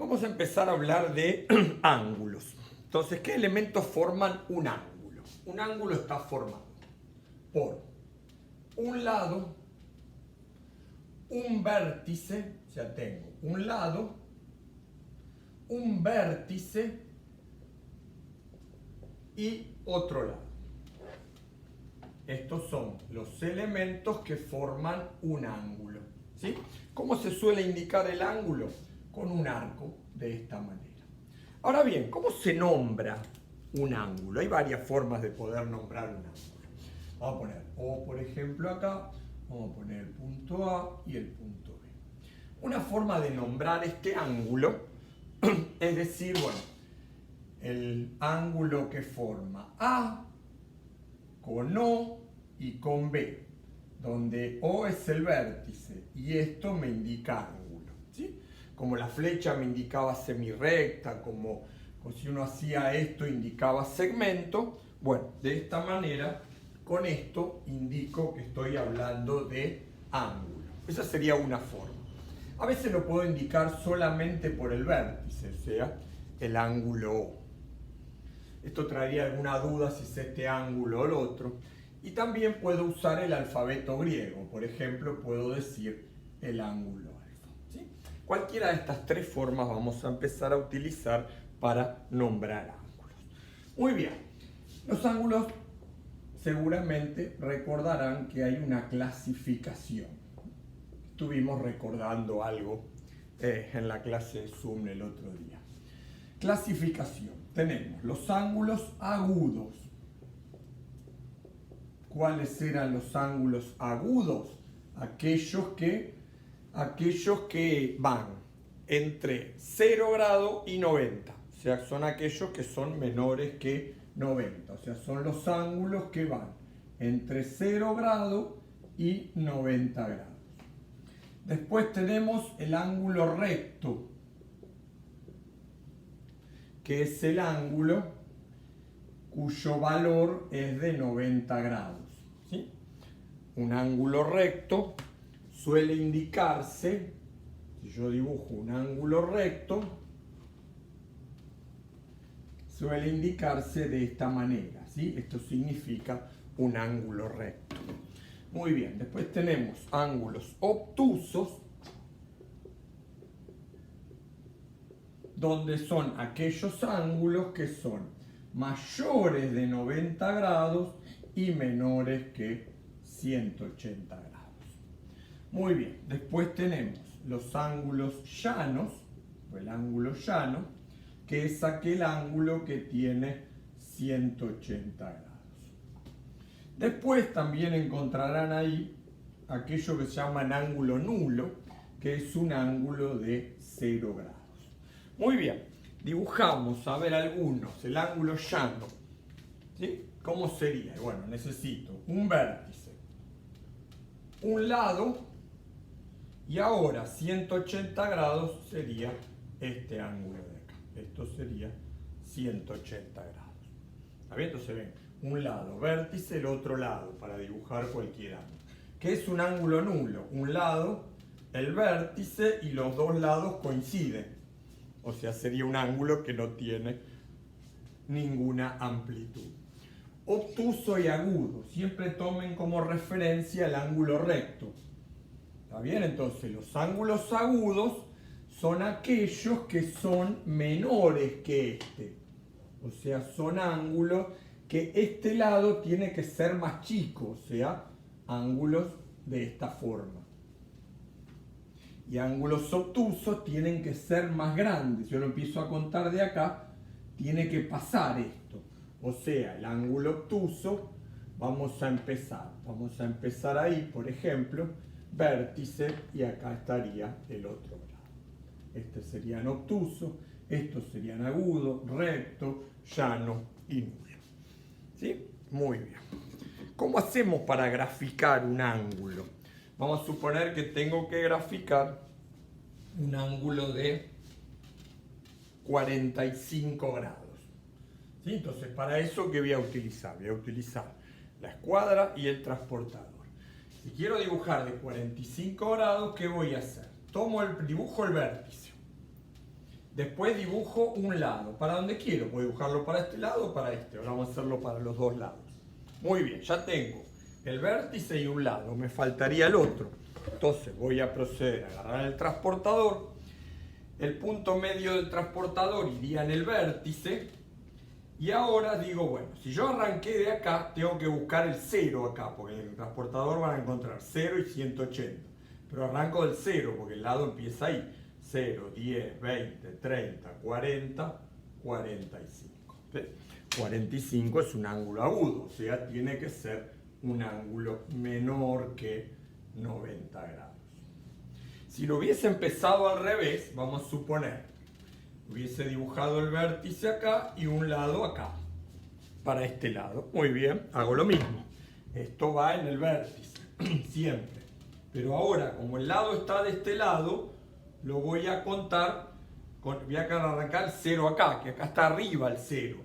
Vamos a empezar a hablar de ángulos. Entonces, ¿qué elementos forman un ángulo? Un ángulo está formado por un lado, un vértice, ya tengo un lado, un vértice y otro lado. Estos son los elementos que forman un ángulo, ¿sí? ¿Cómo se suele indicar el ángulo? Con un arco de esta manera. Ahora bien, ¿cómo se nombra un ángulo? Hay varias formas de poder nombrar un ángulo. Vamos a poner O, por ejemplo, acá. Vamos a poner el punto A y el punto B. Una forma de nombrar este ángulo es decir, bueno, el ángulo que forma A con O y con B, donde O es el vértice y esto me indica ángulo, ¿sí? Como la flecha me indicaba semirrecta, como si uno hacía esto indicaba segmento, bueno, de esta manera, con esto indico que estoy hablando de ángulo. Esa sería una forma. A veces lo puedo indicar solamente por el vértice, o sea, el ángulo O. Esto traería alguna duda si es este ángulo o el otro. Y también puedo usar el alfabeto griego. Por ejemplo, puedo decir el ángulo alfa, ¿sí? Cualquiera de estas tres formas vamos a empezar a utilizar para nombrar ángulos. Muy bien. Los ángulos seguramente recordarán que hay una clasificación. Estuvimos recordando algo en la clase de Zoom el otro día. Clasificación. Tenemos los ángulos agudos. ¿Cuáles eran los ángulos agudos? Aquellos que van entre 0 grado y 90. O sea, son aquellos que son menores que 90. O sea, son los ángulos que van entre 0 grado y 90 grados. Después tenemos el ángulo recto, que es el ángulo cuyo valor es de 90 grados, ¿sí? Un ángulo recto suele indicarse, si yo dibujo un ángulo recto, suele indicarse de esta manera, ¿sí? Esto significa un ángulo recto. Muy bien, después tenemos ángulos obtusos, donde son aquellos ángulos que son mayores de 90 grados y menores que 180 grados. Muy bien, después tenemos los ángulos llanos, o el ángulo llano, que es aquel ángulo que tiene 180 grados. Después también encontrarán ahí aquello que se llama ángulo nulo, que es un ángulo de 0 grados. Muy bien, dibujamos, a ver algunos, el ángulo llano, ¿sí? ¿Cómo sería? Bueno, necesito un vértice, un lado, y ahora 180 grados sería este ángulo de acá. Esto sería 180 grados. ¿Está bien? Entonces ven, un lado vértice, el otro lado, para dibujar cualquier ángulo. ¿Qué es un ángulo nulo? Un lado, el vértice, y los dos lados coinciden. O sea, sería un ángulo que no tiene ninguna amplitud. Obtuso y agudo. Siempre tomen como referencia el ángulo recto. ¿Está bien? Entonces, los ángulos agudos son aquellos que son menores que este. O sea, son ángulos que este lado tiene que ser más chico. O sea, ángulos de esta forma. Y ángulos obtusos tienen que ser más grandes. Yo lo empiezo a contar de acá, tiene que pasar esto. O sea, el ángulo obtuso, vamos a empezar ahí, por ejemplo, vértice, y acá estaría el otro lado. Este serían obtuso, estos serían agudo, recto, llano y nulo. ¿Sí? Muy bien. ¿Cómo hacemos para graficar un ángulo? Vamos a suponer que tengo que graficar un ángulo de 45 grados. ¿Sí? Entonces, para eso, ¿qué voy a utilizar? Voy a utilizar la escuadra y el transportador. Si quiero dibujar de 45 grados, ¿qué voy a hacer? Dibujo el vértice. Después dibujo un lado, para donde quiero, puedo dibujarlo para este lado o para este, ahora vamos a hacerlo para los dos lados. Muy bien, ya tengo el vértice y un lado, me faltaría el otro. Entonces voy a proceder a agarrar el transportador, el punto medio del transportador iría en el vértice, y ahora digo, bueno, si yo arranqué de acá, tengo que buscar el 0 acá, porque en el transportador van a encontrar 0 y 180. Pero arranco del 0, porque el lado empieza ahí. 0, 10, 20, 30, 40, 45. ¿Sí? 45 es un ángulo agudo, o sea, tiene que ser un ángulo menor que 90 grados. Si lo hubiese empezado al revés, vamos a suponer, hubiese dibujado el vértice acá y un lado acá, para este lado. Muy bien, hago lo mismo. Esto va en el vértice, siempre. Pero ahora, como el lado está de este lado, lo voy a contar, voy a arrancar el 0 acá, que acá está arriba el 0.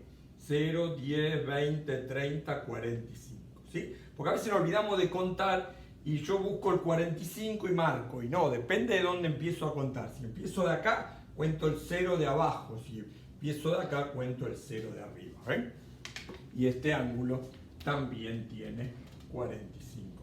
0, 10, 20, 30, 45. ¿Sí? Porque a veces nos olvidamos de contar y yo busco el 45 y marco. Y no, depende de dónde empiezo a contar. Si empiezo de acá, cuento el 0 de abajo. Si empiezo de acá, cuento el 0 de arriba. ¿Ven? Y este ángulo también tiene 45